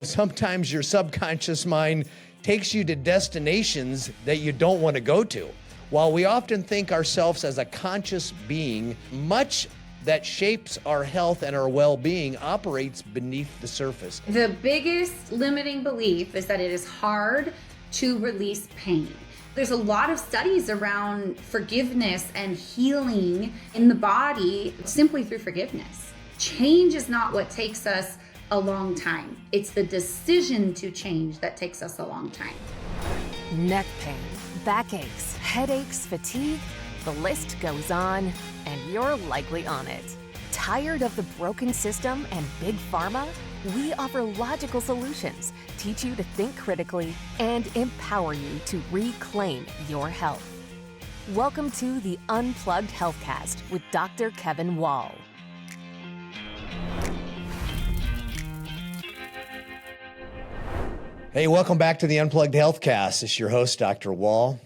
Sometimes your subconscious mind takes you to destinations that you don't want to go to. While we often think ourselves as a conscious being, much that shapes our health and our well-being operates beneath the surface. The biggest limiting belief is that it is hard to release pain. There's a lot of studies around forgiveness and healing in the body simply through forgiveness. Change is not what takes us a long time. It's the decision to change that takes us a long time. Neck pain, backaches, headaches, fatigue, the list goes on, and you're likely on it. Tired of the broken system and big pharma? We offer logical solutions, teach you to think critically, and empower you to reclaim your health. Welcome to the Unplugged Healthcast with Dr. Kevin Wall. Hey, welcome back to the Unplugged Healthcast. It's your host, Dr. Wall.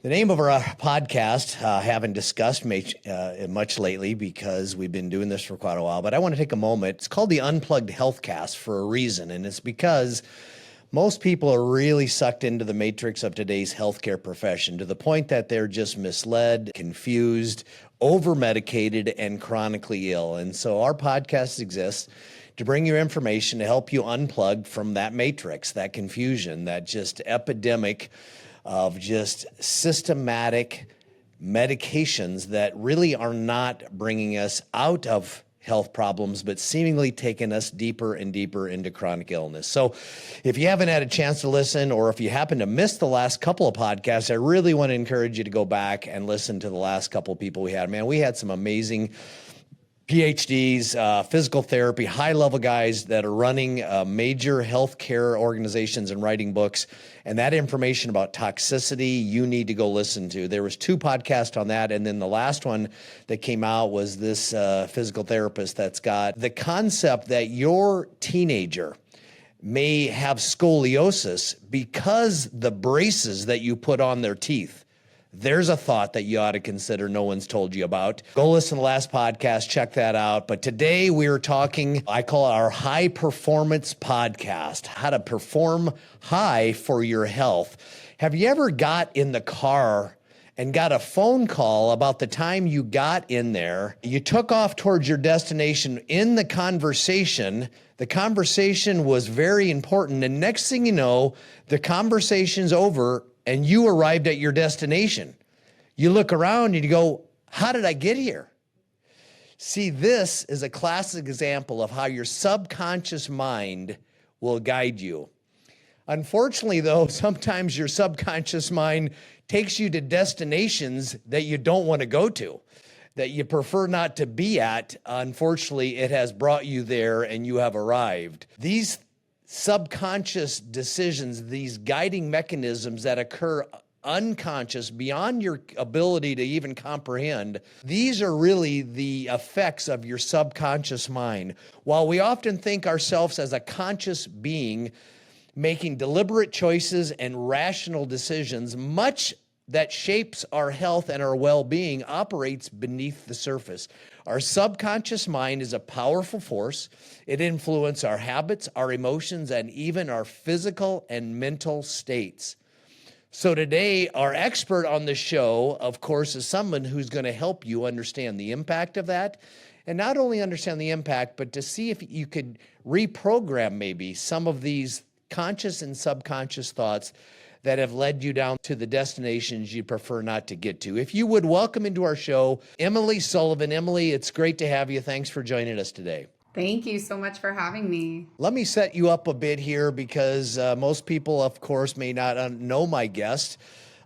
The name of our podcast, I haven't discussed much lately because we've been doing this for quite a while, but I want to take a moment. It's called the Unplugged Healthcast for a reason, and it's because most people are really sucked into the matrix of today's healthcare profession to the point that they're just misled, confused, over-medicated, and chronically ill. And so our podcast exists to bring you information to help you unplug from that matrix, that confusion, that just epidemic of just systematic medications that really are not bringing us out of health problems, but seemingly taking us deeper and deeper into chronic illness. So if you haven't had a chance to listen, or if you happen to miss the last couple of podcasts, I really want to encourage you to go back and listen to the last couple of people we had. Man, we had some amazing PhDs, physical therapy, high-level guys that are running major healthcare organizations and writing books. And that information about toxicity, you need to go listen to. There was 2 podcasts on that, and then the last one that came out was this physical therapist that's got the concept that your teenager may have scoliosis because the braces that you put on their teeth. There's a thought that you ought to consider no one's told you about. Go listen to the last podcast, check that out. But today we're talking, I call it our high performance podcast, how to perform high for your health. Have you ever got in the car and got a phone call about the time you got in there? You took off towards your destination. In the conversation was very important. And next thing you know, the conversation's over and you arrived at your destination. You look around and you go, how did I get here? See, this is a classic example of how your subconscious mind will guide you. Unfortunately, though, sometimes your subconscious mind takes you to destinations that you don't want to go to, that you prefer not to be at. Unfortunately, it has brought you there and you have arrived. These subconscious decisions, these guiding mechanisms that occur unconscious, beyond your ability to even comprehend, these are really the effects of your subconscious mind. While we often think ourselves as a conscious being, making deliberate choices and rational decisions, much that shapes our health and our well-being operates beneath the surface. Our subconscious mind is a powerful force. It influences our habits, our emotions, and even our physical and mental states. So today, our expert on the show, of course, is someone who's going to help you understand the impact of that. And not only understand the impact, but to see if you could reprogram maybe some of these conscious and subconscious thoughts that have led you down to the destinations you prefer not to get to. If you would welcome into our show, Emily Sullivan. Emily, it's great to have you. Thanks for joining us today. Thank you so much for having me. Let me set you up a bit here because most people, of course, may not know my guest.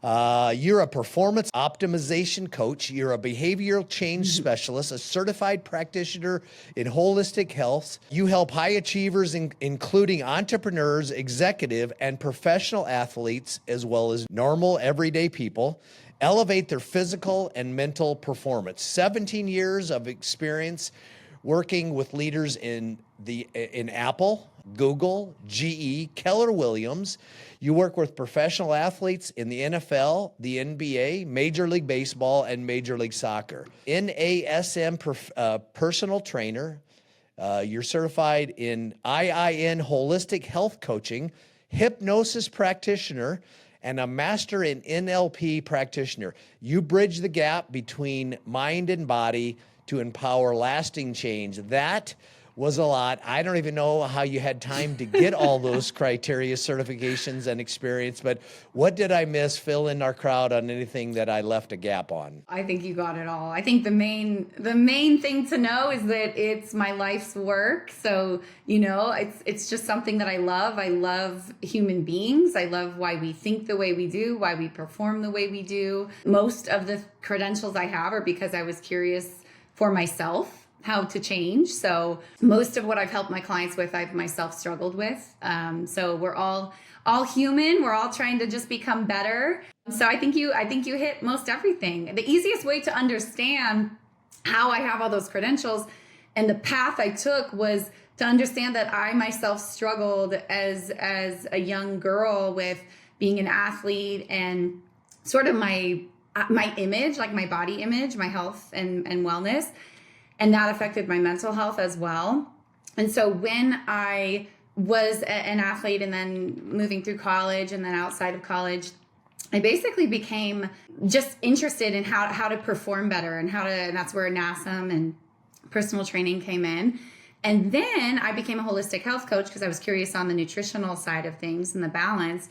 You're a performance optimization coach. You're a behavioral change specialist, a certified practitioner in holistic health. You help high achievers, including entrepreneurs, executive, and professional athletes, as well as normal, everyday people, elevate their physical and mental performance. 17 years of experience working with leaders in Apple, Google, GE, Keller Williams. You work with professional athletes in the NFL, the NBA, Major League Baseball, and Major League Soccer. NASM personal trainer, You're certified in IIN holistic health coaching, hypnosis practitioner, and a master in NLP practitioner. You bridge the gap between mind and body to empower lasting change. That was a lot. I don't even know how you had time to get all those criteria, certifications, and experience, but what did I miss? Fill in our crowd on anything that I left a gap on. I think you got it all. I think the main thing to know is that it's my life's work. So, it's just something that I love. I love human beings. I love why we think the way we do, why we perform the way we do. Most of the credentials I have are because I was curious for myself how to change. So most of what I've helped my clients with, I've myself struggled with. So we're all human. We're all trying to just become better. So I think you hit most everything. The easiest way to understand how I have all those credentials and the path I took was to understand that I myself struggled as a young girl with being an athlete and sort of my image, like my body image, my health and wellness. And that affected my mental health as well. And so when I was an athlete and then moving through college and then outside of college, I basically became just interested in how to perform better and that's where NASM and personal training came in. And then I became a holistic health coach because I was curious on the nutritional side of things and the balance.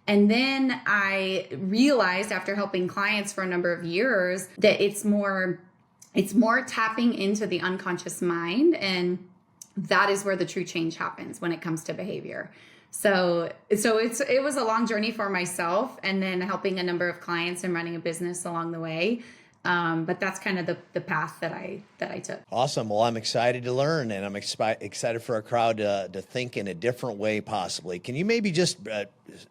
And then I realized after helping clients for a number of years that it's more tapping into the unconscious mind, and that is where the true change happens when it comes to behavior. So it was a long journey for myself, and then helping a number of clients and running a business along the way. But that's kind of the path that I took. Awesome. Well, I'm excited to learn, and I'm excited for our crowd to think in a different way, possibly. Can you maybe just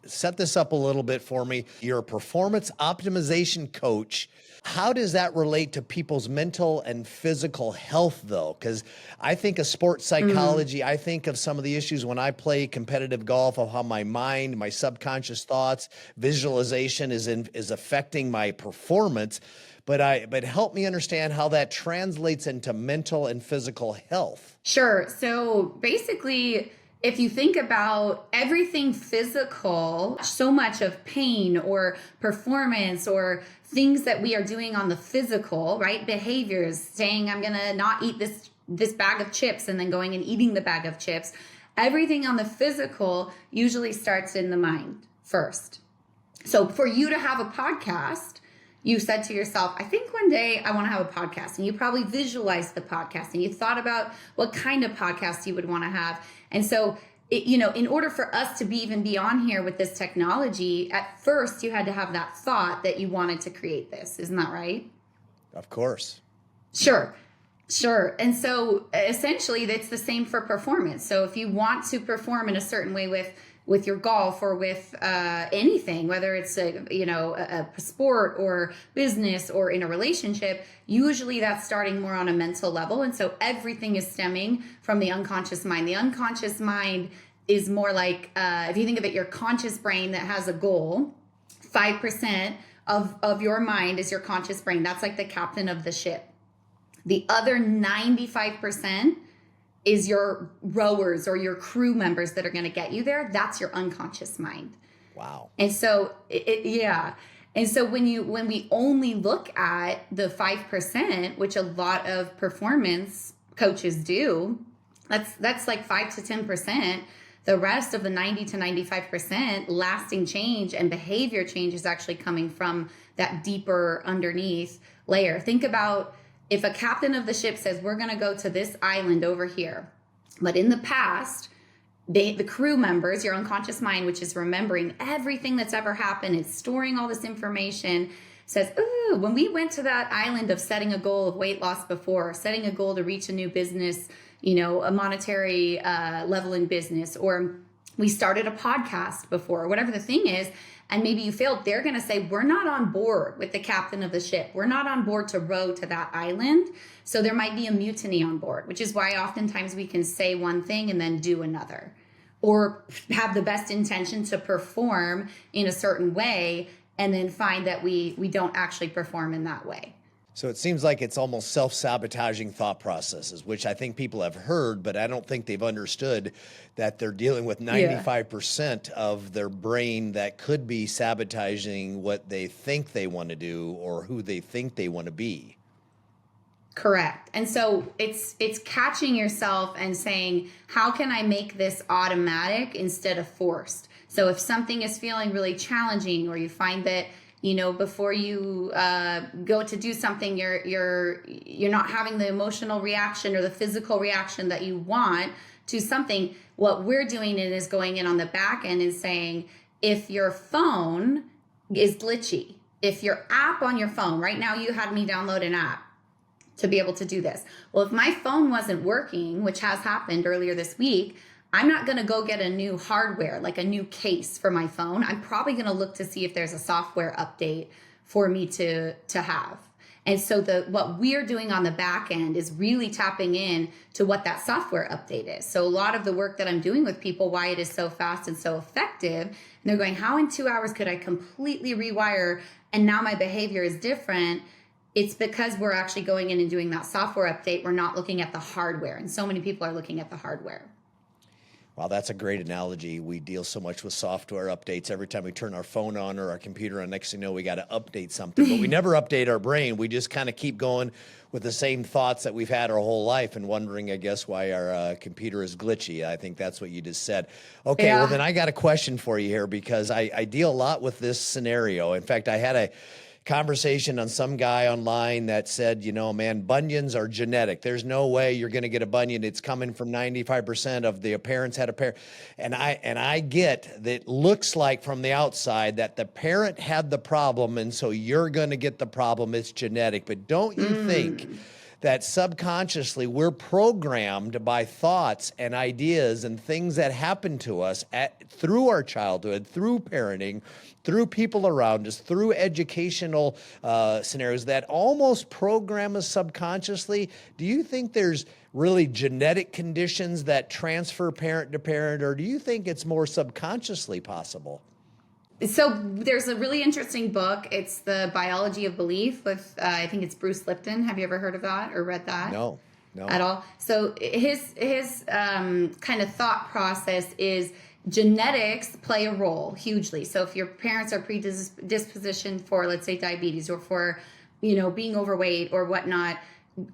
set this up a little bit for me? You're a performance optimization coach. How does that relate to people's mental and physical health, though? Because I think of sports psychology. I think of some of the issues when I play competitive golf of how my mind, my subconscious thoughts, visualization is affecting my performance. But help me understand how that translates into mental and physical health. Sure. So basically, if you think about everything physical, so much of pain or performance or things that we are doing on the physical, right? Behaviors, saying I'm going to not eat this bag of chips and then going and eating the bag of chips. Everything on the physical usually starts in the mind first. So for you to have a podcast, you said to yourself, I think one day I want to have a podcast, and you probably visualized the podcast and you thought about what kind of podcast you would want to have. And so, in order for us to be on here with this technology, at first you had to have that thought that you wanted to create this. Isn't that right? Of course. Sure. And so essentially it's the same for performance. So if you want to perform in a certain way with your golf or with anything, whether it's a sport or business or in a relationship, usually that's starting more on a mental level. And so everything is stemming from the unconscious mind. The unconscious mind is more like, if you think of it, your conscious brain that has a goal, 5% of your mind is your conscious brain. That's like the captain of the ship. The other 95% is your rowers or your crew members that are going to get you there. That's your unconscious mind. Wow. And so, And so when we only look at the 5%, which a lot of performance coaches do, that's like 5 to 10%. The rest of the 90 to 95% lasting change and behavior change is actually coming from that deeper underneath layer. Think about if a captain of the ship says, we're going to go to this island over here. But in the past, the crew members, your unconscious mind, which is remembering everything that's ever happened, it's storing all this information, says, ooh, when we went to that island of setting a goal of weight loss before, setting a goal to reach a new business, a monetary level in business, or we started a podcast before, or whatever the thing is, and maybe you failed, they're going to say, we're not on board with the captain of the ship. We're not on board to row to that island. So there might be a mutiny on board, which is why oftentimes we can say one thing and then do another, or have the best intention to perform in a certain way and then find that we don't actually perform in that way. So it seems like it's almost self-sabotaging thought processes, which I think people have heard, but I don't think they've understood that they're dealing with 95% of their brain that could be sabotaging what they think they want to do or who they think they want to be. Correct. And so it's catching yourself and saying, how can I make this automatic instead of forced? So if something is feeling really challenging, or you find that, you know, before you go to do something, you're not having the emotional reaction or the physical reaction that you want to something, what we're doing is going in on the back end and saying, if your phone is glitchy, if your app on your phone, right now you had me download an app to be able to do this. Well, if my phone wasn't working, which has happened earlier this week, I'm not going to go get a new hardware, like a new case for my phone. I'm probably going to look to see if there's a software update for me to have. And so what we're doing on the back end is really tapping in to what that software update is. So a lot of the work that I'm doing with people, why it is so fast and so effective, and they're going, how in 2 hours could I completely rewire and now my behavior is different? It's because we're actually going in and doing that software update. We're not looking at the hardware. And so many people are looking at the hardware. Wow, that's a great analogy. We deal so much with software updates. Every time we turn our phone on or our computer on, next thing you know, we got to update something. But we never update our brain. We just kind of keep going with the same thoughts that we've had our whole life and wondering, I guess, why our computer is glitchy. I think that's what you just said. Okay, Well, then I got a question for you here, because I deal a lot with this scenario. In fact, I had a conversation on some guy online that said, you know, man, bunions are genetic. There's no way you're going to get a bunion. It's coming from 95% of the parents had a parent. And I get that it looks like from the outside that the parent had the problem, and so you're going to get the problem. It's genetic. But don't you think that subconsciously we're programmed by thoughts and ideas and things that happen to us through our childhood, through parenting, through people around us, through educational scenarios that almost program us subconsciously? Do you think there's really genetic conditions that transfer parent to parent, or do you think it's more subconsciously possible? So there's a really interesting book. It's The Biology of Belief with, I think it's Bruce Lipton. Have you ever heard of that or read that? No. At all. So his kind of thought process is genetics play a role hugely. So if your parents are predispositioned for, let's say, diabetes, or for, you know, being overweight or whatnot,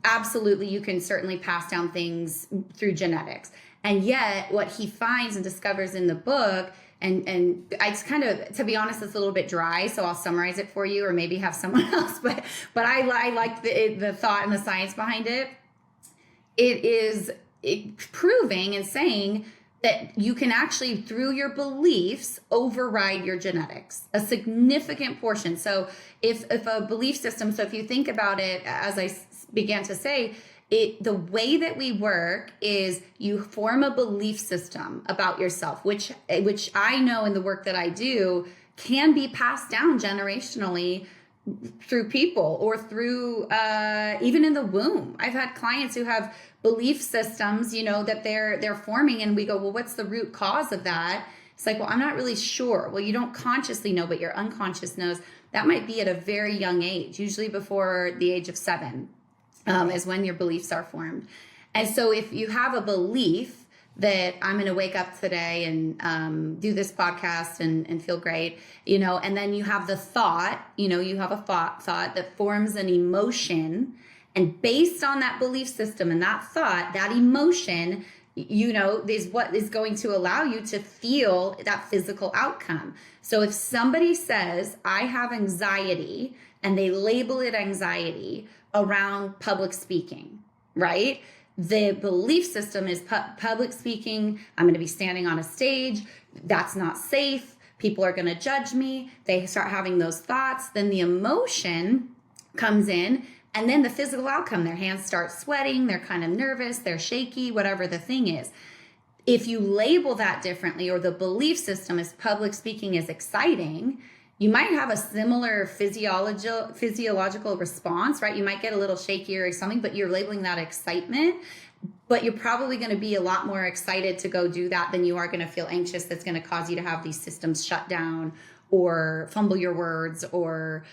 absolutely you can certainly pass down things through genetics. And yet what he finds and discovers in the book, and I just kind of, to be honest, it's a little bit dry, so I'll summarize it for you, or maybe have someone else, but I like the thought and the science behind it. It is proving and saying that you can actually, through your beliefs, override your genetics, a significant portion. So if a belief system, so if you think about it, as I began to say, the way that we work is you form a belief system about yourself, which I know in the work that I do can be passed down generationally through people, or through even in the womb. I've had clients who have belief systems, you know, that they're forming, and we go, well, what's the root cause of that? It's like, well, I'm not really sure. Well, you don't consciously know, but your unconscious knows. That might be at a very young age, usually before the age of 7, is when your beliefs are formed. And so if you have a belief that I'm going to wake up today and do this podcast and feel great, you know, and then you have the thought, you know, you have a thought that forms an emotion, and based on that belief system and that thought, that emotion, you know, is what is going to allow you to feel that physical outcome. So if somebody says, I have anxiety, and they label it anxiety around public speaking, right? The belief system is public speaking. I'm going to be standing on a stage. That's not safe. People are going to judge me. They start having those thoughts. Then the emotion comes in, and then the physical outcome. Their hands start sweating. They're kind of nervous. They're shaky, whatever the thing is. If you label that differently, or the belief system is public speaking is exciting, you might have a similar physiological response, right? You might get a little shakier or something, but you're labeling that excitement. but you're probably going to be a lot more excited to go do that than you are going to feel anxious. That's going to cause you to have these systems shut down or fumble your words or,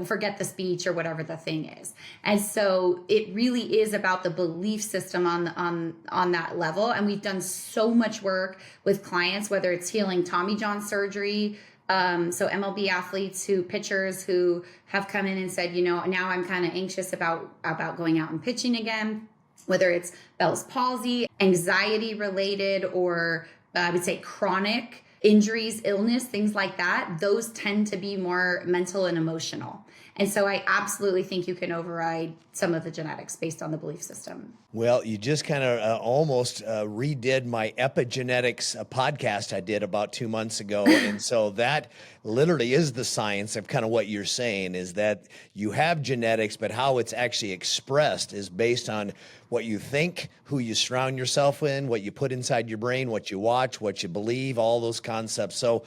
forget the speech or whatever the thing is. And so it really is about the belief system on that level. And we've done so much work with clients, whether it's healing Tommy John surgery, so MLB athletes pitchers who have come in and said, now I'm kind of anxious about going out and pitching again, whether it's Bell's palsy, anxiety related, or I would say chronic injuries, illness, things like that. Those tend to be more mental and emotional. And so I absolutely think you can override some of the genetics based on the belief system. Well, you just kind of almost redid my epigenetics podcast I did about 2 months ago. And so that literally is the science of kind of what you're saying, is that you have genetics, but how it's actually expressed is based on what you think, who you surround yourself in, what you put inside your brain, what you watch, what you believe, all those concepts. So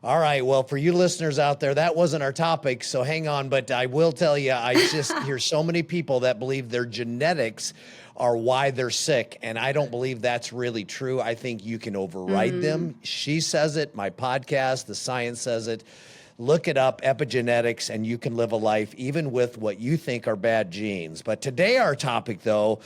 all right. Well, for you listeners out there, that wasn't our topic, so hang on. But I will tell you, I just hear so many people that believe their genetics are why they're sick. And I don't believe that's really true. I think you can override them. She says it, my podcast, the science says it. Look it up, epigenetics, and you can live a life even with what you think are bad genes. But today our topic, though,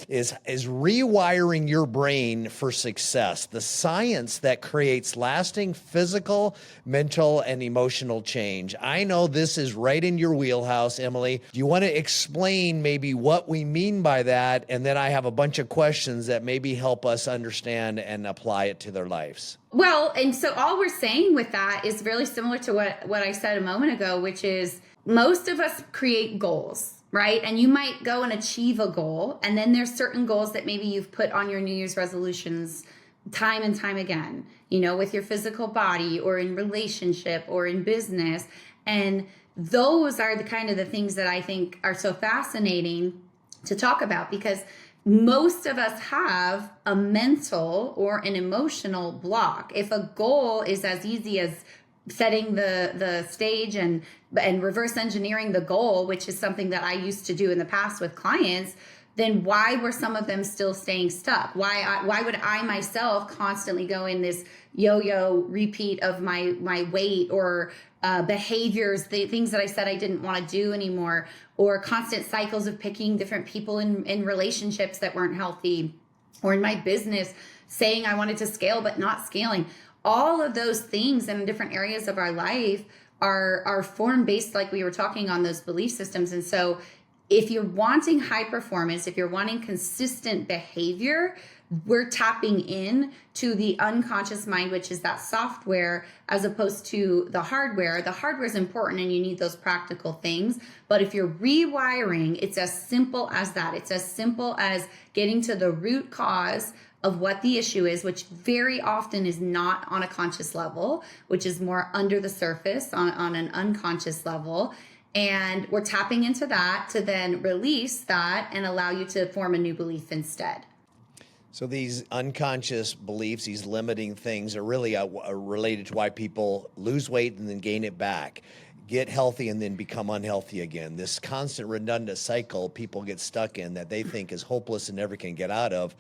is rewiring your brain for success, the science that creates lasting physical, mental, and emotional change. I know this is right in your wheelhouse, Emily. Do you want to explain maybe what we mean by that? And then I have a bunch of questions that maybe help us understand and apply it to their lives. Well, and so all we're saying with that is really similar to what I said a moment ago, which is most of us create goals, right? And you might go and achieve a goal, and then there's certain goals that maybe you've put on your New Year's resolutions time and time again, with your physical body or in relationship or in business. And those are the kind of the things that I think are so fascinating to talk about, because most of us have a mental or an emotional block. If a goal is as easy as setting the stage and reverse engineering the goal, which is something that I used to do in the past with clients, then why were some of them still staying stuck? Why would I myself constantly go in this yo-yo repeat of my weight or behaviors, the things that I said I didn't want to do anymore, or constant cycles of picking different people in relationships that weren't healthy, or in my business saying I wanted to scale but not scaling. All of those things in different areas of our life are form based, like we were talking, on those belief systems. And so if you're wanting high performance, if you're wanting consistent behavior, we're tapping in to the unconscious mind, which is that software, as opposed to the hardware. The hardware is important and you need those practical things. But if you're rewiring, it's as simple as that. It's as simple as getting to the root cause of what the issue is, which very often is not on a conscious level, which is more under the surface on an unconscious level. And we're tapping into that to then release that and allow you to form a new belief instead. So these unconscious beliefs, these limiting things are really are related to why people lose weight and then gain it back, get healthy and then become unhealthy again. This constant redundant cycle people get stuck in that they think is hopeless and never can get out of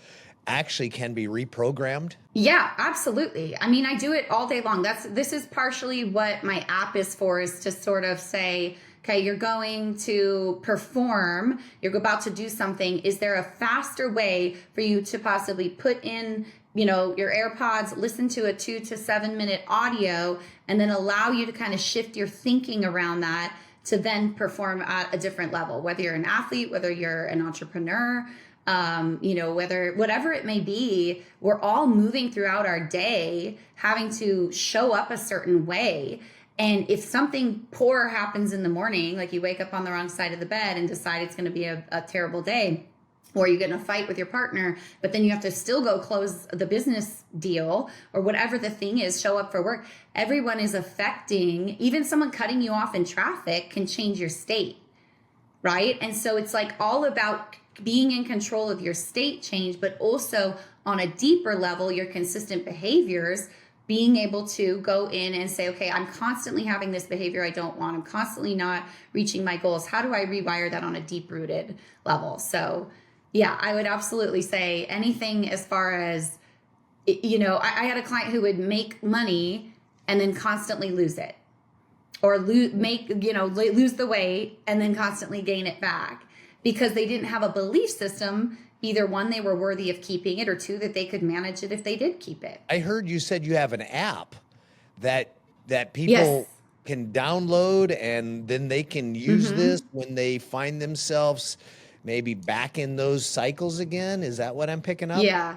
actually can be reprogrammed? Yeah, absolutely. I mean, I do it all day long. This is partially what my app is for, is to sort of say, okay, you're going to perform, you're about to do something. Is there a faster way for you to possibly put in, your AirPods, listen to a 2 to 7 minute audio, and then allow you to kind of shift your thinking around that to then perform at a different level, whether you're an athlete, whether you're an entrepreneur, whatever it may be. We're all moving throughout our day, having to show up a certain way. And if something poor happens in the morning, like you wake up on the wrong side of the bed and decide it's going to be a terrible day, or you get in a fight with your partner, but then you have to still go close the business deal, or whatever the thing is, show up for work. Everyone is affecting, even someone cutting you off in traffic can change your state, right? And so it's like all about being in control of your state change, but also on a deeper level, your consistent behaviors, being able to go in and say, okay, I'm constantly having this behavior I don't want. I'm constantly not reaching my goals. How do I rewire that on a deep-rooted level? So Yeah, I would absolutely say anything as far as, I had a client who would make money and then constantly lose it, or lose the weight and then constantly gain it back because they didn't have a belief system. Either one, they were worthy of keeping it, or two, that they could manage it if they did keep it. I heard you said you have an app that people Yes. can download, and then they can use this when they find themselves maybe back in those cycles again. Is that what I'm picking up? Yeah.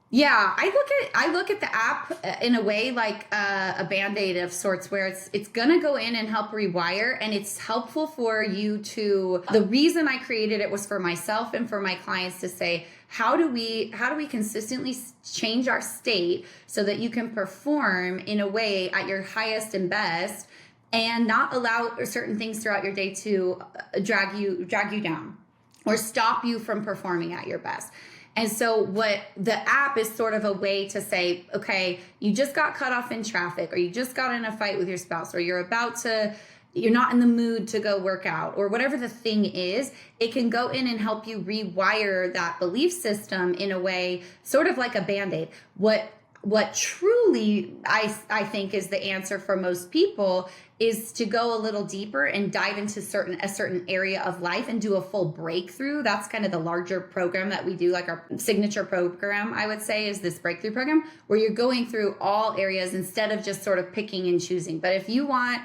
Yeah, I look at the app in a way like a Band-Aid of sorts, where it's gonna go in and help rewire, and it's helpful for you to. The reason I created it was for myself and for my clients to say, how do we consistently change our state so that you can perform in a way at your highest and best, and not allow certain things throughout your day to drag you down or stop you from performing at your best. And so what the app is sort of a way to say, okay, you just got cut off in traffic, or you just got in a fight with your spouse, or you're not in the mood to go work out, or whatever the thing is, it can go in and help you rewire that belief system in a way, sort of like a Band-Aid. What truly I think is the answer for most people is to go a little deeper and dive into a certain area of life and do a full breakthrough. That's kind of the larger program that we do, like our signature program, I would say, is this breakthrough program, where you're going through all areas instead of just sort of picking and choosing. But if you want,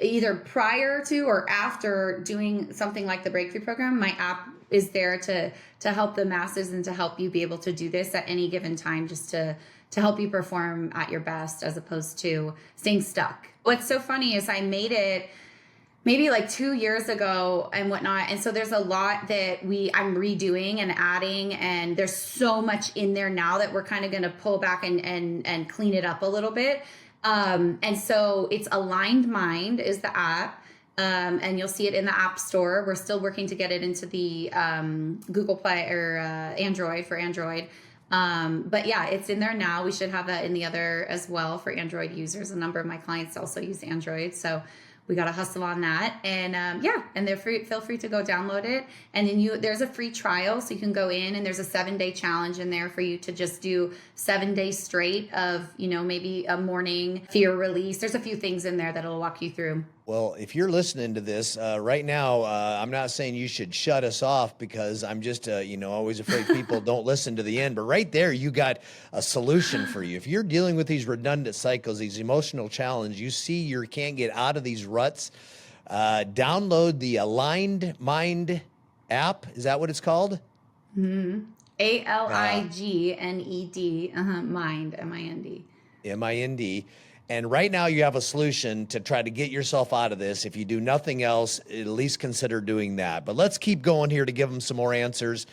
either prior to or after doing something like the breakthrough program, my app is there to help the masses and to help you be able to do this at any given time, just to help you perform at your best as opposed to staying stuck. What's so funny is I made it maybe like 2 years ago and whatnot. And so there's a lot that I'm redoing and adding, and there's so much in there now that we're kind of going to pull back and clean it up a little bit. And so it's Aligned Mind is the app. And you'll see it in the App Store. We're still working to get it into the Google Play or Android for Android. But yeah, it's in there now. We should have that in the other as well for Android users. A number of my clients also use Android, so we got to hustle on that. And and they're free. Feel free to go download it. And then there's a free trial, so you can go in, and there's a 7-day challenge in there for you to just do 7 days straight of, maybe a morning fear release. There's a few things in there that'll walk you through. Well, if you're listening to this right now, I'm not saying you should shut us off, because I'm just, always afraid people don't listen to the end. But right there, you got a solution for you. If you're dealing with these redundant cycles, these emotional challenges, you see you can't get out of these ruts, download the Aligned Mind app. Is that what it's called? Mm-hmm. ALIGNED, Mind, MIND. MIND. And right now you have a solution to try to get yourself out of this. If you do nothing else, at least consider doing that. But let's keep going here to give them some more answers.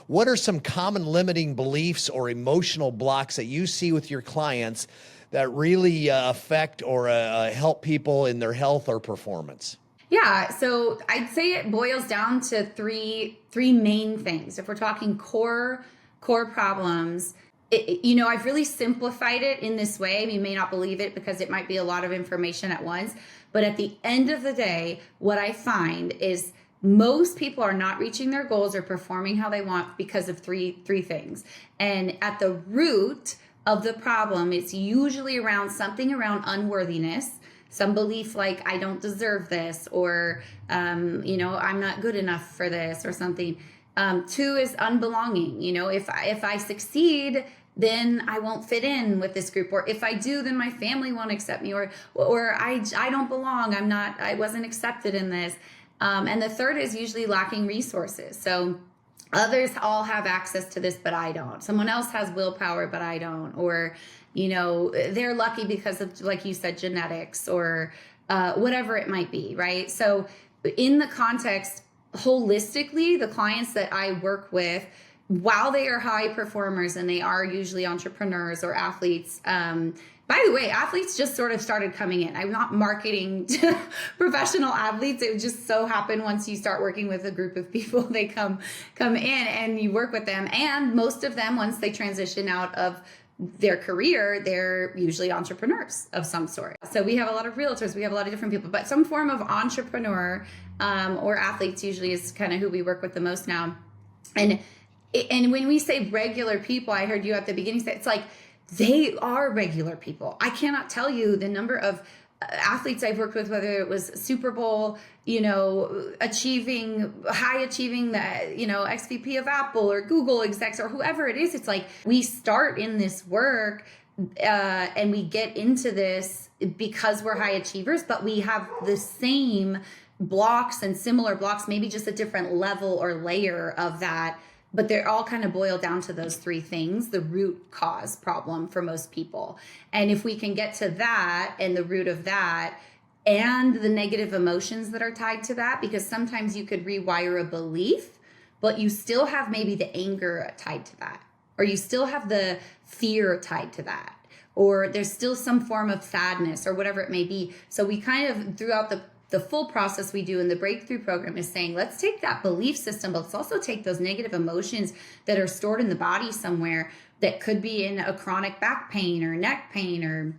What are some common limiting beliefs or emotional blocks that you see with your clients that really affect or help people in their health or performance? Yeah, so I'd say it boils down to three main things. If we're talking core problems, I've really simplified it in this way. You may not believe it because it might be a lot of information at once. But at the end of the day, what I find is most people are not reaching their goals or performing how they want because of three things. And at the root of the problem, it's usually around something around unworthiness, some belief like I don't deserve this, or, I'm not good enough for this or something. 2 is unbelonging. If I succeed, then I won't fit in with this group, or if I do, then my family won't accept me, or I don't belong. I wasn't accepted in this. And the 3rd is usually lacking resources. So others all have access to this, but I don't. Someone else has willpower, but I don't. Or, they're lucky because of, like you said, genetics, or whatever it might be, right? So in the context, holistically, the clients that I work with, while they are high performers and they are usually entrepreneurs or athletes, by the way, athletes just sort of started coming in. I'm not marketing to professional athletes. It just so happened once you start working with a group of people, they come in and you work with them. And most of them, once they transition out of their career, they're usually entrepreneurs of some sort. So we have a lot of realtors, we have a lot of different people, but some form of entrepreneur or athletes usually is kind of who we work with the most now. And when we say regular people, I heard you at the beginning say, it's like they are regular people. I cannot tell you the number of athletes I've worked with, whether it was Super Bowl, high achieving, XVP of Apple or Google execs or whoever it is. It's like we start in this work and we get into this because we're high achievers, but we have the same blocks and similar blocks, maybe just a different level or layer of that. But they're all kind of boiled down to those three things, the root cause problem for most people. And if we can get to that and the root of that and the negative emotions that are tied to that, because sometimes you could rewire a belief, but you still have maybe the anger tied to that, or you still have the fear tied to that, or there's still some form of sadness or whatever it may be. So we kind of, throughout the full process we do in the breakthrough program is saying, let's take that belief system, but let's also take those negative emotions that are stored in the body somewhere that could be in a chronic back pain or neck pain or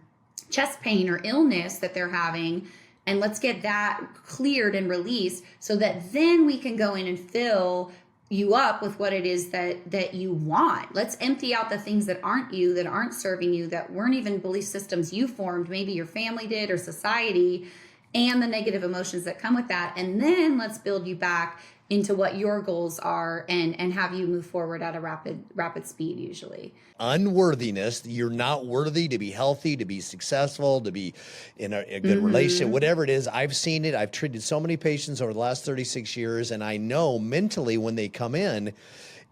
chest pain or illness that they're having. And let's get that cleared and released so that then we can go in and fill you up with what it is that you want. Let's empty out the things that aren't you, that aren't serving you, that weren't even belief systems you formed, maybe your family did or society, and the negative emotions that come with that. And then let's build you back into what your goals are and have you move forward at a rapid speed usually. Unworthiness, you're not worthy to be healthy, to be successful, to be in a good relationship, whatever it is. I've seen it. I've treated so many patients over the last 36 years, and I know mentally when they come in,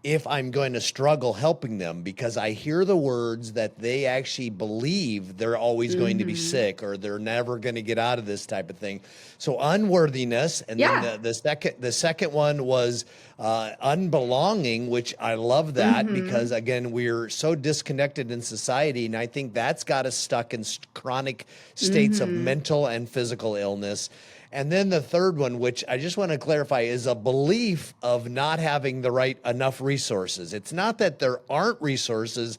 if I'm going to struggle helping them, because I hear the words that they actually believe they're always going to be sick or they're never going to get out of this type of thing. So unworthiness. And then the second one was unbelonging, which I love that because again, we're so disconnected in society. And I think that's got us stuck in chronic states of mental and physical illness. And then the third one, which I just want to clarify, is a belief of not having the right enough resources. It's not that there aren't resources,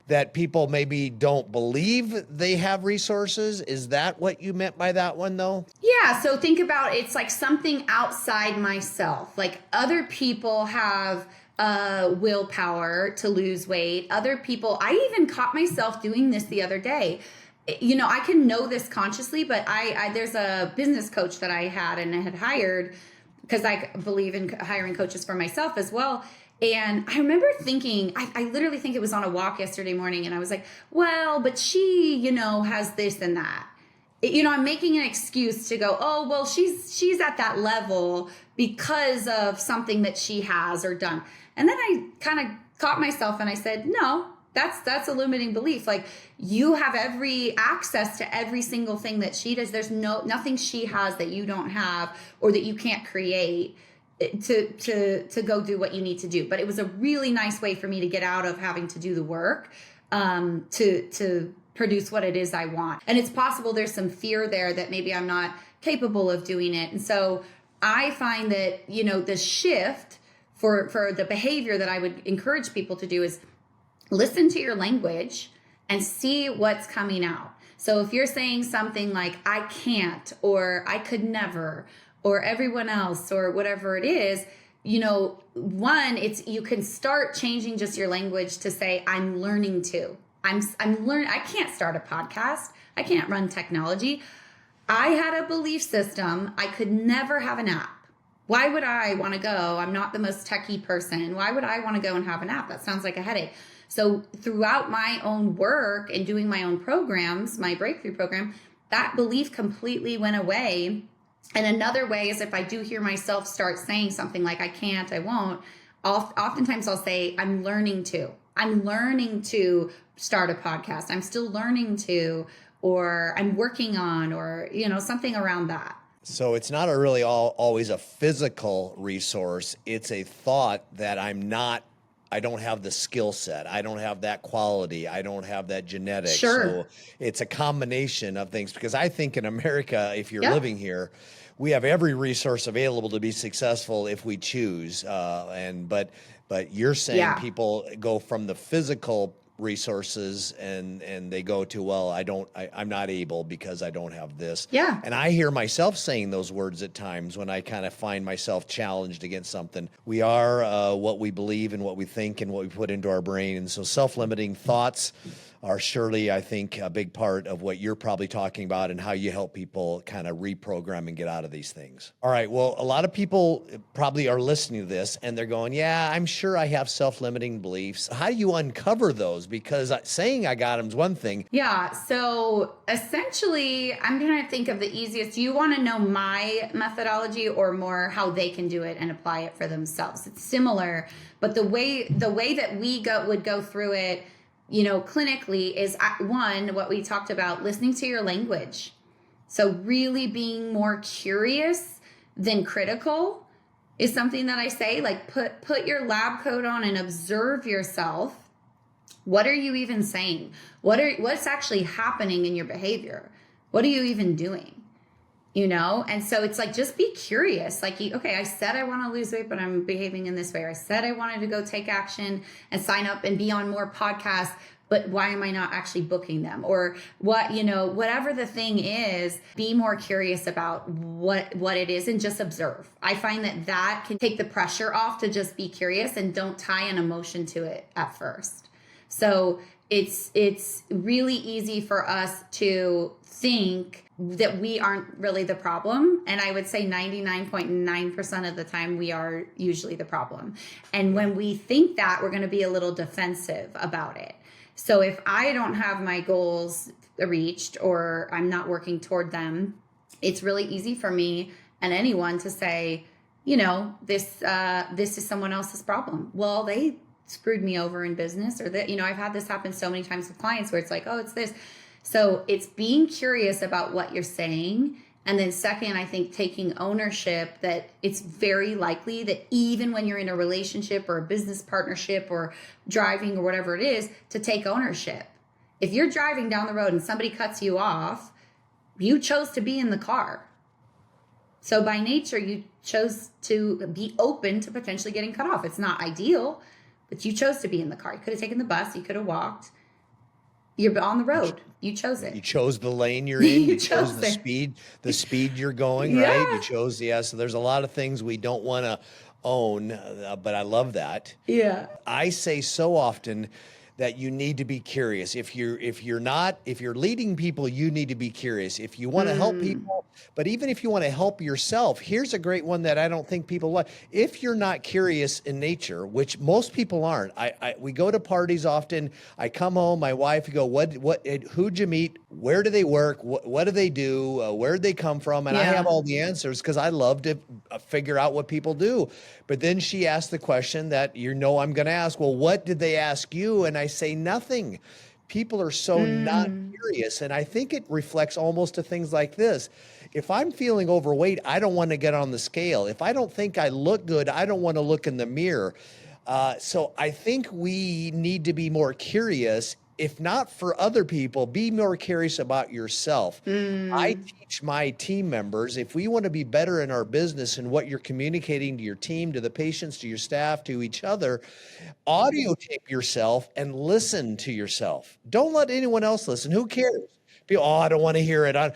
that people maybe don't believe they have resources. Is that what you meant by that one, though? Yeah. So think about it's like something outside myself. Like other people have willpower to lose weight. Other people, I even caught myself doing this the other day. I can know this consciously, but there's a business coach that I had and I had hired because I believe in hiring coaches for myself as well. And I remember thinking, I literally think it was on a walk yesterday morning. And I was like, well, but she, has this and that. I'm making an excuse to go, oh, well, she's at that level because of something that she has or done. And then I kind of caught myself and I said, no. That's a limiting belief. Like you have every access to every single thing that she does. There's nothing she has that you don't have or that you can't create to go do what you need to do. But it was a really nice way for me to get out of having to do the work to produce what it is I want. And it's possible there's some fear there that maybe I'm not capable of doing it. And so I find that, the shift for the behavior that I would encourage people to do is listen to your language and see what's coming out. So if you're saying something like, I can't, or I could never, or everyone else, or whatever it is, one, you can start changing just your language to say, I'm learning to. I'm learning. I can't start a podcast. I can't run technology. I had a belief system. I could never have an app. Why would I want to go? I'm not the most techie person. Why would I want to go and have an app? That sounds like a headache. So throughout my own work and doing my own programs, my breakthrough program, that belief completely went away. And another way is if I do hear myself start saying something like, I can't, I won't, oftentimes I'll say, I'm learning to start a podcast. I'm still learning to, or I'm working on, or, something around that. So it's not really always a physical resource. It's a thought that I don't have the skill set. I don't have that quality. I don't have that genetics. Sure. So it's a combination of things, because I think in America, if you're living here, we have every resource available to be successful if we choose. But you're saying people go from the physical resources and they go to, well, I'm not able because I don't have this. Yeah. And I hear myself saying those words at times when I kind of find myself challenged against something. We are what we believe and what we think and what we put into our brain. And so self-limiting thoughts are surely, I think, a big part of what you're probably talking about and how you help people kind of reprogram and get out of these things. All right. Well, a lot of people probably are listening to this and they're going, yeah, I'm sure I have self-limiting beliefs. How do you uncover those? Because saying I got them is one thing. Yeah. So essentially, I'm going to think of the easiest. Do you want to know my methodology or more how they can do it and apply it for themselves? It's similar, but the way that we would go through it, clinically is one, what we talked about, listening to your language. So really being more curious than critical is something that I say, like put your lab coat on and observe yourself. What are you even saying? What's actually happening in your behavior? What are you even doing? And so it's like, just be curious. Like, okay, I said I want to lose weight, but I'm behaving in this way. Or I said I wanted to go take action and sign up and be on more podcasts, but why am I not actually booking them? Or whatever the thing is, be more curious about what it is and just observe. I find that can take the pressure off to just be curious and don't tie an emotion to it at first. So it's really easy for us to think that we aren't really the problem. And I would say 99.9% of the time we are usually the problem. And when we think that, we're going to be a little defensive about it. So if I don't have my goals reached or I'm not working toward them, it's really easy for me and anyone to say, this is someone else's problem. Well, they screwed me over in business, or that, I've had this happen so many times with clients where it's like, oh, it's this. So it's being curious about what you're saying. And then second, I think taking ownership that it's very likely that even when you're in a relationship or a business partnership or driving or whatever it is, to take ownership. If you're driving down the road and somebody cuts you off, you chose to be in the car. So by nature, you chose to be open to potentially getting cut off. It's not ideal, but you chose to be in the car. You could have taken the bus. You could have walked. You're on the road. You chose it. You chose the lane you're in. You chose chose the speed you're going, Yeah. right? You chose, so there's a lot of things we don't want to own, but I love that. Yeah. I say so often that you need to be curious. If you're leading people, you need to be curious. If you want to help people, but even if you want to help yourself, here's a great one that I don't think people like. If you're not curious in nature, which most people aren't, we go to parties often. I come home, my wife, you go, who'd you meet? Where do they work? What do they do? Where'd they come from? And I have all the answers because I love to figure out what people do. But then she asked the question that I'm going to ask, well, what did they ask you? And I say nothing. People are so not curious. And I think it reflects almost to things like this. If I'm feeling overweight, I don't want to get on the scale. If I don't think I look good, I don't want to look in the mirror. So I think we need to be more curious. If not for other people, be more curious about yourself. I teach my team members, if we want to be better in our business and what you're communicating to your team, to the patients, to your staff, to each other, audio tape yourself and listen to yourself. Don't let anyone else listen. Who cares? I don't want to hear it.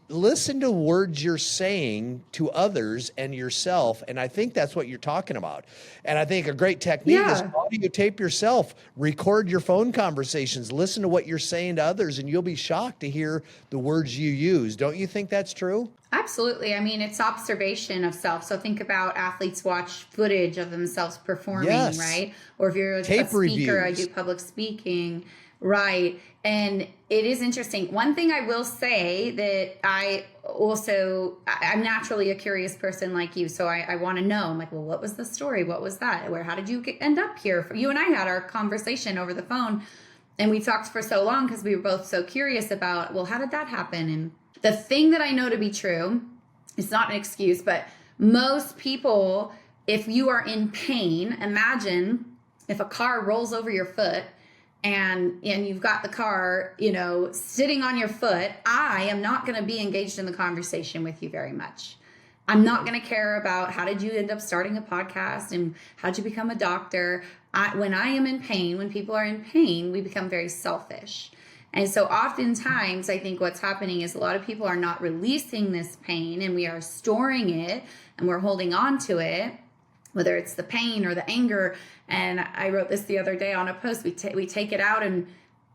Listen to words you're saying to others and yourself, and I think that's what you're talking about. And I think a great technique is audio tape yourself, record your phone conversations, listen to what you're saying to others, and you'll be shocked to hear the words you use. Don't you think that's true? Absolutely. I mean, it's observation of self. So think about athletes watch footage of themselves performing, right? Or if you're a speaker, reviews. I do public speaking. Right. And it is interesting. One thing I will say that I'm naturally a curious person like you. So I want to know, I'm like, well, what was the story? What was that? How did you end up here? You and I had our conversation over the phone and we talked for so long because we were both so curious about, well, how did that happen? And the thing that I know to be true, it's not an excuse, but most people, if you are in pain, imagine if a car rolls over your foot and you've got the car, sitting on your foot, I am not going to be engaged in the conversation with you very much I'm not going to care about how did you end up starting a podcast and how'd you become a doctor. When I am in pain, when people are in pain, we become very selfish. And so oftentimes I think what's happening is a lot of people are not releasing this pain, and we are storing it and we're holding on to it, whether it's the pain or the anger. And I wrote this the other day on a post. We take it out and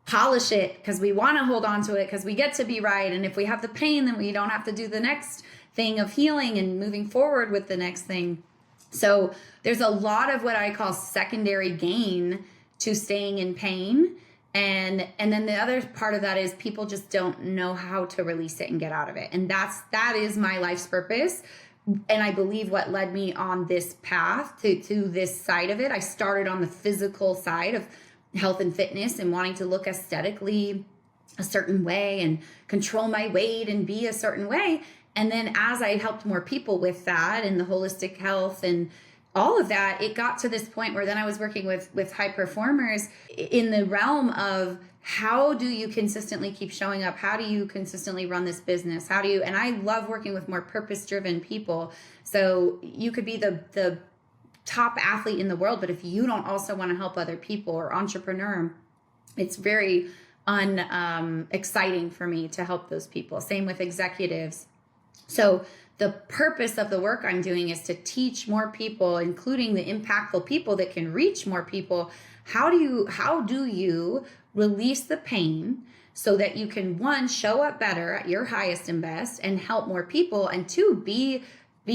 polish it because we want to hold on to it because we get to be right. And if we have the pain, then we don't have to do the next thing of healing and moving forward with the next thing. So there's a lot of what I call secondary gain to staying in pain. And then the other part of that is people just don't know how to release it and get out of it. And that is my life's purpose. And I believe what led me on this path to this side of it. I started on the physical side of health and fitness and wanting to look aesthetically a certain way and control my weight and be a certain way. And then as I helped more people with that and the holistic health and all of that, it got to this point where then I was working with high performers in the realm of how do you consistently keep showing up? How do you consistently run this business? And I love working with more purpose-driven people. So you could be the top athlete in the world, but if you don't also want to help other people or entrepreneur, it's very exciting for me to help those people. Same with executives. So the purpose of the work I'm doing is to teach more people, including the impactful people that can reach more people. How do you release the pain so that you can, one, show up better at your highest and best and help more people, and two, be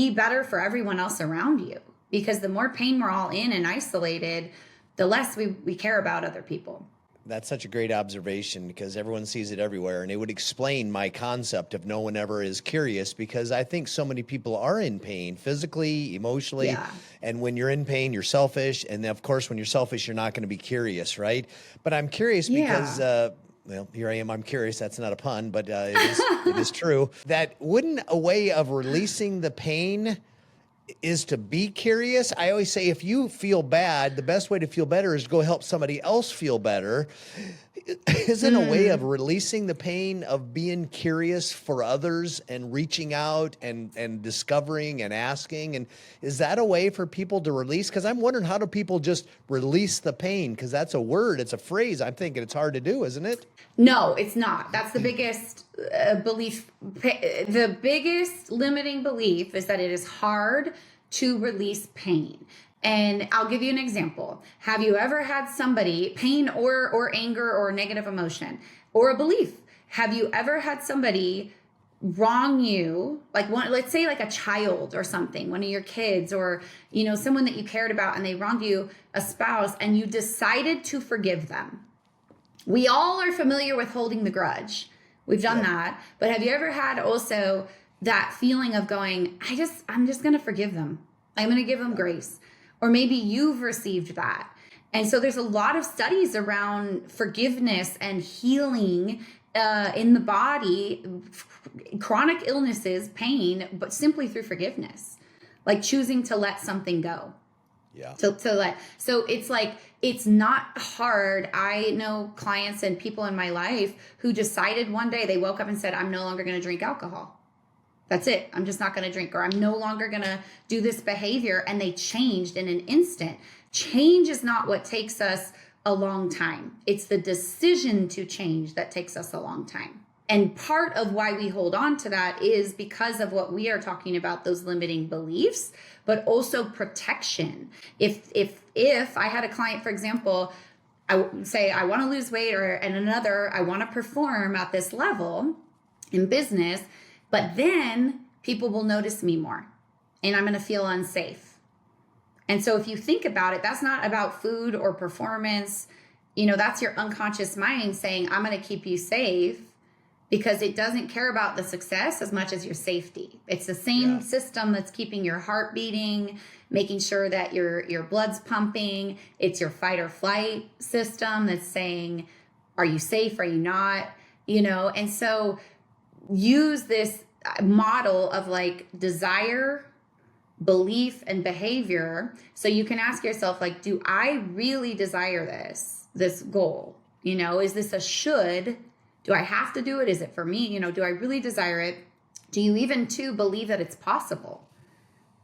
better for everyone else around you? Because the more pain we're all in and isolated, the less we care about other people. That's such a great observation because everyone sees it everywhere. And it would explain my concept of no one ever is curious, because I think so many people are in pain physically, emotionally. Yeah. And when you're in pain, you're selfish. And of course, when you're selfish, you're not going to be curious, right? But I'm curious because, well, here I am. I'm curious. That's not a pun, but it is true. That wouldn't a way of releasing the pain is to be curious. I always say if you feel bad, the best way to feel better is to go help somebody else feel better. Isn't a way of releasing the pain of being curious for others and reaching out and discovering and asking? And is that a way for people to release? Because I'm wondering, how do people just release the pain? Because that's a word, it's a phrase. I'm thinking it's hard to do, isn't it? No, it's not. That's the biggest belief. The biggest limiting belief is that it is hard to release pain. And I'll give you an example. Have you ever had somebody, pain or anger or negative emotion or a belief? Have you ever had somebody wrong you, let's say like a child or something, one of your kids, or someone that you cared about, and they wronged you, a spouse, and you decided to forgive them? We all are familiar with holding the grudge. We've done that. But have you ever had also that feeling of going, I'm just going to forgive them. I'm going to give them grace. Or maybe you've received that. And so there's a lot of studies around forgiveness and healing in the body, chronic illnesses, pain, but simply through forgiveness, like choosing to let something go. Yeah. So it's like, it's not hard. I know clients and people in my life who decided one day, they woke up and said, I'm no longer going to drink alcohol. That's it. I'm just not going to drink, or I'm no longer going to do this behavior. And they changed in an instant. Change is not what takes us a long time. It's the decision to change that takes us a long time. And part of why we hold on to that is because of what we are talking about, those limiting beliefs, but also protection. If I had a client, for example, I would say, I want to lose weight, and another, I want to perform at this level in business, but then people will notice me more and I'm going to feel unsafe. And so if you think about it, that's not about food or performance. That's your unconscious mind saying, I'm going to keep you safe, because it doesn't care about the success as much as your safety. It's the same system that's keeping your heart beating, making sure that your blood's pumping. It's your fight or flight system that's saying, are you safe? Are you not? And so use this model of like desire, belief, and behavior. So you can ask yourself, like, do I really desire this goal? Is this a should? Do I have to do it? Is it for me? Do I really desire it? Do you even believe that it's possible?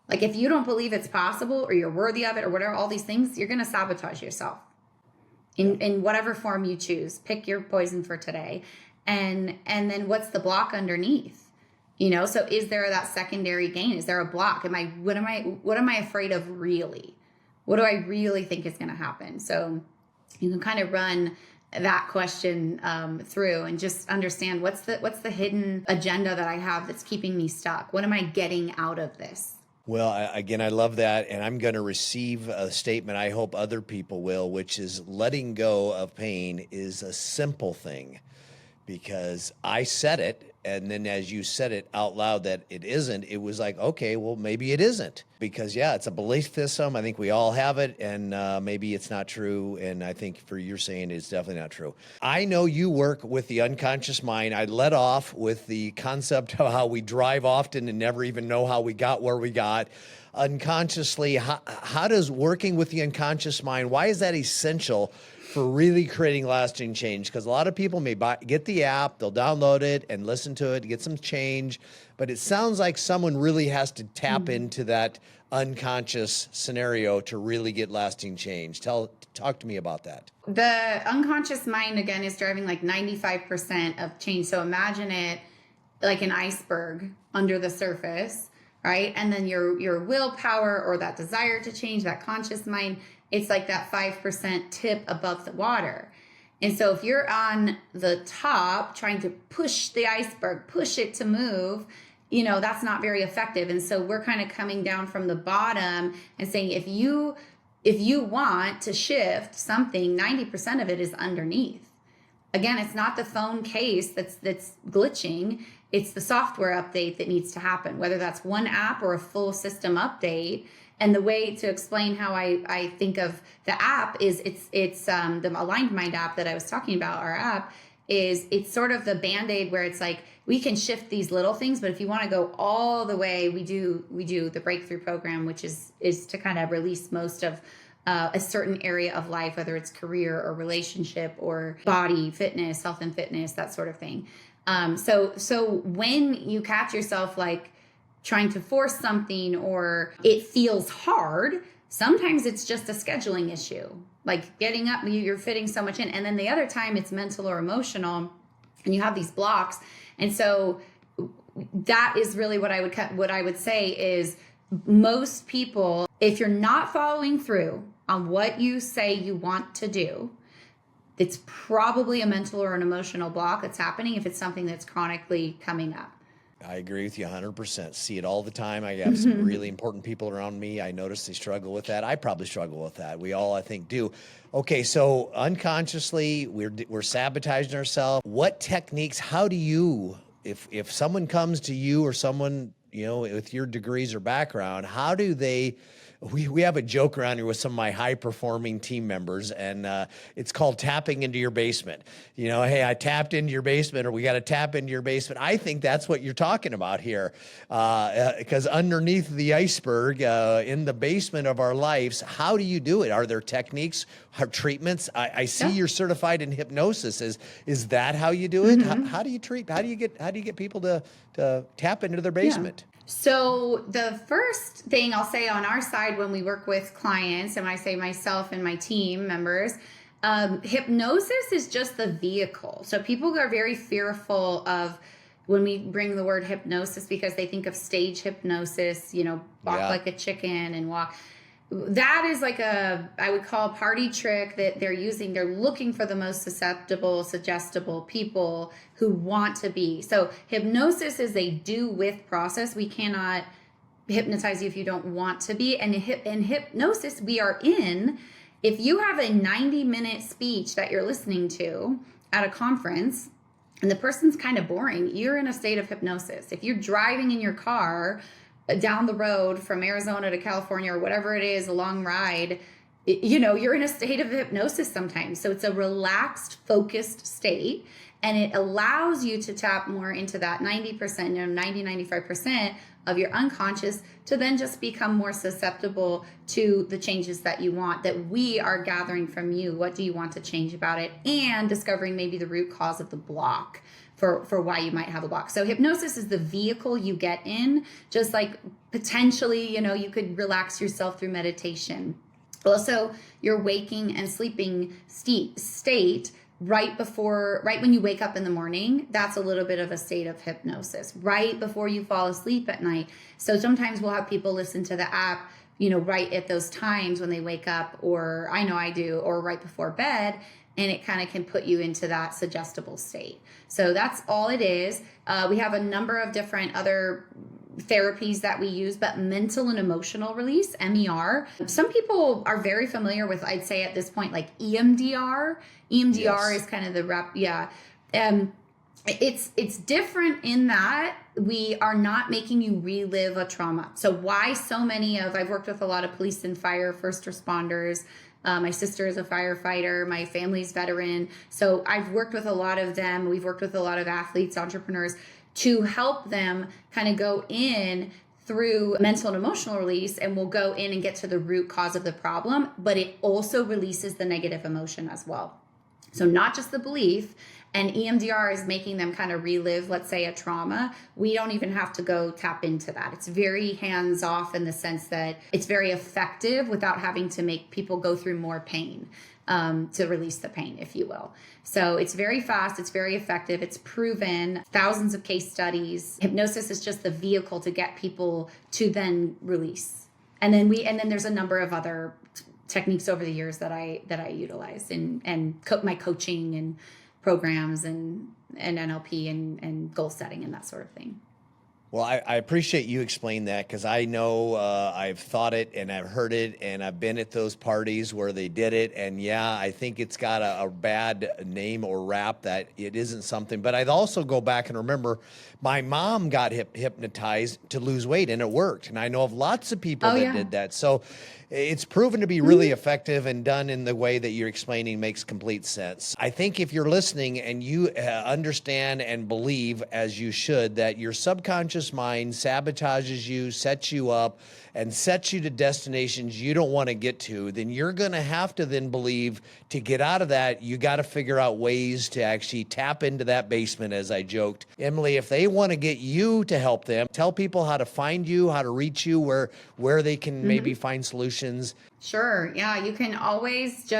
Like if you don't believe it's possible or you're worthy of it or whatever, all these things, you're going to sabotage yourself in whatever form you choose. Pick your poison for today. And then what's the block underneath? So is there that secondary gain? Is there a block? What am I afraid of really? What do I really think is going to happen? So you can kind of run that question through and just understand what's the hidden agenda that I have that's keeping me stuck? What am I getting out of this? Well, I love that, and I'm going to receive a statement I hope other people will, which is letting go of pain is a simple thing, because I said it, and then as you said it out loud that it isn't, it was like, okay, well, maybe it isn't, because it's a belief system. I think we all have it, and maybe it's not true, and I think for you're saying it's definitely not true. I know you work with the unconscious mind. I led off with the concept of how we drive often and never even know how we got where we got. Unconsciously, how does working with the unconscious mind, why is that essential for really creating lasting change? Because a lot of people may get the app, they'll download it and listen to it, get some change, but it sounds like someone really has to tap into that unconscious scenario to really get lasting change. Talk to me about that. The unconscious mind, again, is driving like 95% of change. So imagine it like an iceberg under the surface, right? And then your willpower or that desire to change, that conscious mind, it's like that 5% tip above the water. And so if you're on the top trying to push the iceberg, push it to move, that's not very effective. And so we're kind of coming down from the bottom and saying, if you want to shift something, 90% of it is underneath. Again, it's not the phone case that's glitching. It's the software update that needs to happen, whether that's one app or a full system update. And the way to explain how I think of the app is it's the Aligned Mind app that I was talking about, our app, is it's sort of the Band-Aid where it's like we can shift these little things, but if you want to go all the way, we do the breakthrough program, which is to kind of release most of a certain area of life, whether it's career or relationship or body, fitness, health and fitness, that sort of thing. So when you catch yourself like trying to force something or it feels hard, sometimes it's just a scheduling issue. Like getting up, you're fitting so much in. And then the other time it's mental or emotional and you have these blocks. And so that is really what I would say is most people, if you're not following through on what you say you want to do, it's probably a mental or an emotional block that's happening if it's something that's chronically coming up. I agree with you 100%. See it all the time. I have some really important people around me. I notice they struggle with that. I probably struggle with that. We all, I think, do. Okay, so unconsciously, we're sabotaging ourselves. What techniques, how do you, if someone comes to you or someone, with your degrees or background, how do they, we have a joke around here with some of my high-performing team members, and it's called tapping into your basement. Hey, I tapped into your basement, or we got to tap into your basement. I think that's what you're talking about here, because underneath the iceberg, in the basement of our lives, how do you do it? Are there techniques, treatments? I see you're certified in hypnosis. Is that how you do it? How do you treat? How do you get people to tap into their basement? So the first thing I'll say on our side when we work with clients, and when I say myself and my team members, hypnosis is just the vehicle. So people are very fearful of when we bring the word hypnosis because they think of stage hypnosis, walk like a chicken and walk. That is like I would call a party trick that they're using. They're looking for the most susceptible, suggestible people who want to be. So hypnosis is a do with process. We cannot hypnotize you if you don't want to be. And in hypnosis, we are in, if you have a 90-minute speech that you're listening to at a conference and the person's kind of boring, you're in a state of hypnosis. If you're driving in your car down the road from Arizona to California or whatever it is, a long ride, you're in a state of hypnosis sometimes. So it's a relaxed, focused state, and it allows you to tap more into that 90%, 95% of your unconscious to then just become more susceptible to the changes that you want, that we are gathering from you. What do you want to change about it? And discovering maybe the root cause of the block for why you might have a block. So hypnosis is the vehicle you get in, just like potentially, you could relax yourself through meditation. Also, your waking and sleeping state right when you wake up in the morning, that's a little bit of a state of hypnosis right before you fall asleep at night. So sometimes we'll have people listen to the app, right at those times when they wake up, or I know I do, or right before bed, and it kind of can put you into that suggestible state. So that's all it is. We have a number of different other therapies that we use, but mental and emotional release, MER. Some people are very familiar with, I'd say at this point, like EMDR. EMDR is kind of the rep. Yeah. It's different in that we are not making you relive a trauma. So why so many I've worked with a lot of police and fire, first responders. My sister is a firefighter. My family's veteran. So I've worked with a lot of them. We've worked with a lot of athletes, entrepreneurs, to help them kind of go in through mental and emotional release, and we'll go in and get to the root cause of the problem, but it also releases the negative emotion as well. So not just the belief, and EMDR is making them kind of relive, let's say, a trauma. We don't even have to go tap into that. It's very hands off in the sense that it's very effective without having to make people go through more pain, to release the pain, if you will. So it's very fast. It's very effective. It's proven, thousands of case studies. Hypnosis is just the vehicle to get people to then release. And then there's a number of other techniques over the years that I utilize and my coaching and programs and NLP and goal setting and that sort of thing. Well, I appreciate you explaining that, because I know I've thought it and I've heard it and I've been at those parties where they did it. And yeah, I think it's got a bad name or rap that it isn't something. But I'd also go back and remember my mom got hypnotized to lose weight, and it worked. And I know of lots of people that did that. So it's proven to be really effective, and done in the way that you're explaining makes complete sense. I think if you're listening and you understand and believe, as you should, that your subconscious mind sabotages you, sets you up, and sets you to destinations you don't want to get to, then you're going to have to then believe to get out of that, you got to figure out ways to actually tap into that basement, as I joked. Emily, if they want to get you to help them, tell people how to find you, how to reach you, where they can maybe find solutions. Sure. Yeah, you can always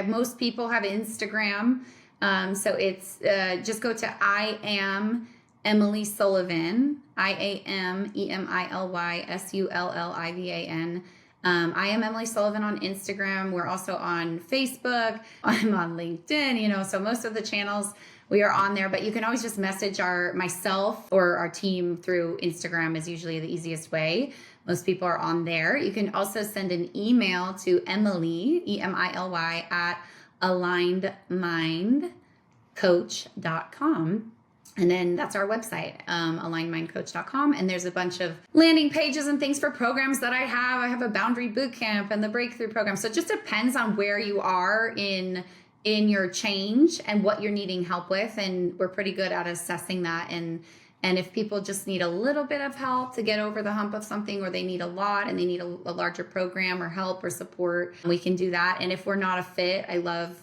most people have Instagram. So it's just go to I am Emily Sullivan, IAMEMILYSULLIVAN. I am Emily Sullivan on Instagram. We're also on Facebook. I'm on LinkedIn, so most of the channels we are on there, but you can always just message myself or our team through Instagram is usually the easiest way. Most people are on there. You can also send an email to Emily, EMILY, at alignedmindcoach.com. And then that's our website, alignedmindcoach.com. And there's a bunch of landing pages and things for programs that I have. I have a boundary boot camp and the breakthrough program. So it just depends on where you are in your change and what you're needing help with. And we're pretty good at assessing that. And if people just need a little bit of help to get over the hump of something, or they need a lot and they need a larger program or help or support, we can do that. And if we're not a fit, I love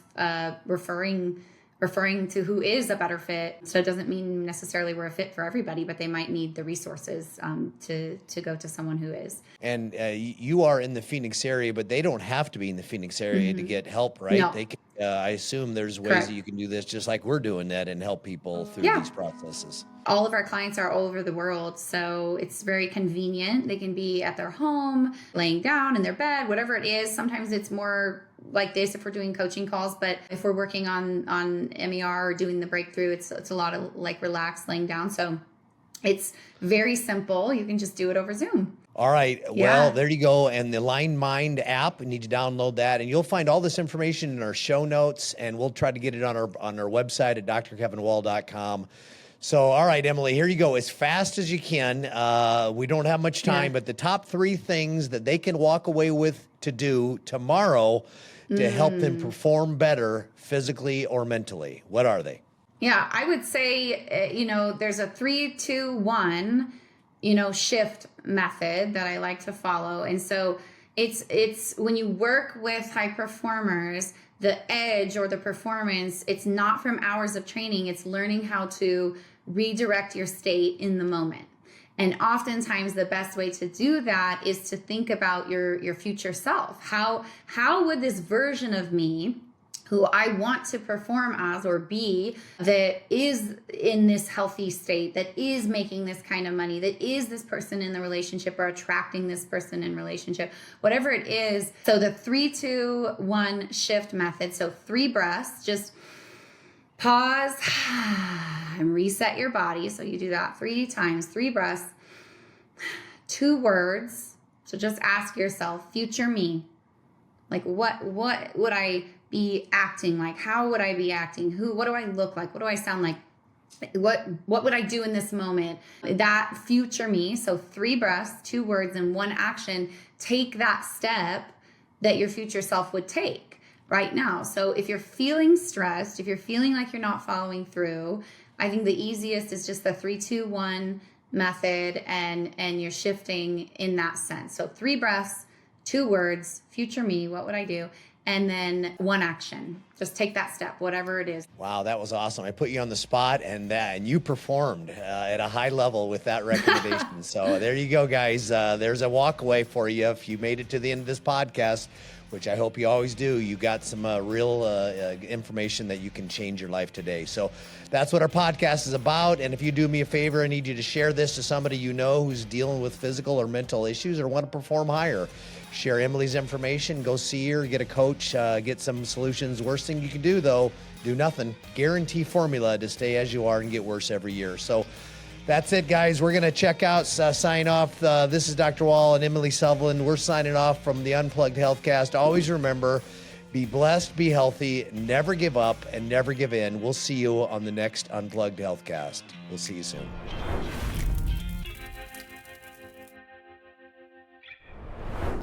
referring to who is a better fit. So it doesn't mean necessarily we're a fit for everybody, but they might need the resources to go to someone who is. And you are in the Phoenix area, but they don't have to be in the Phoenix area to get help, right? No. They can, I assume there's ways that you can do this just like we're doing that and help people through these processes. All of our clients are all over the world, so it's very convenient. They can be at their home, laying down in their bed, whatever it is. Sometimes it's more like this if we're doing coaching calls, but if we're working on MER or doing the breakthrough, it's a lot of like relaxed laying down. So it's very simple. You can just do it over Zoom. All right. Well, there you go. And the Aligned Mind app, you need to download that, and you'll find all this information in our show notes, and we'll try to get it on our website at drkevinwall.com. So, all right, Emily, here you go. As fast as you can. We don't have much time, but the top 3 things that they can walk away with to do tomorrow to help them perform better physically or mentally. What are they? Yeah, I would say, there's a 3-2-1, shift method that I like to follow. And so it's when you work with high performers, the edge or the performance, it's not from hours of training. It's learning how to redirect your state in the moment. And oftentimes the best way to do that is to think about your future self. How would this version of me, who I want to perform as or be, that is in this healthy state, that is making this kind of money, that is this person in the relationship or attracting this person in relationship, whatever it is. So the 3-2-1 shift method. So 3 breaths, just pause and reset your body. So you do that 3 times, 3 breaths, 2 words. So just ask yourself, future me, like what would I be acting like? How would I be acting? What do I look like? What do I sound like? What would I do in this moment? That future me. So 3 breaths, 2 words, and 1 action. Take that step that your future self would take right now. So if you're feeling stressed, if you're feeling like you're not following through, I think the easiest is just the 3-2-1 method, and you're shifting in that sense. So 3 breaths, 2 words, future me, what would I do? And then 1 action. Just take that step, whatever it is. Wow, that was awesome. I put you on the spot, and you performed at a high level with that recommendation. So there you go, guys. There's a walkaway for you if you made it to the end of this podcast, which I hope you always do. You got some real information that you can change your life today. So that's what our podcast is about. And if you do me a favor, I need you to share this to somebody you know who's dealing with physical or mental issues or want to perform higher. Share Emily's information, go see her, get a coach, get some solutions. Worst thing you can do, though, do nothing. Guarantee formula to stay as you are and get worse every year. So that's it, guys. We're going to check out, sign off. This is Dr. Wall and Emily Sullivan. We're signing off from the Unplugged Healthcast. Always remember, be blessed, be healthy, never give up, and never give in. We'll see you on the next Unplugged Healthcast. We'll see you soon.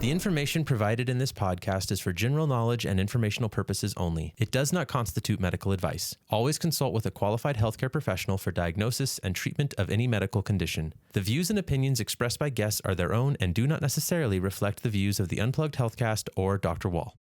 The information provided in this podcast is for general knowledge and informational purposes only. It does not constitute medical advice. Always consult with a qualified healthcare professional for diagnosis and treatment of any medical condition. The views and opinions expressed by guests are their own and do not necessarily reflect the views of the Unplugged Healthcast or Dr. Wall.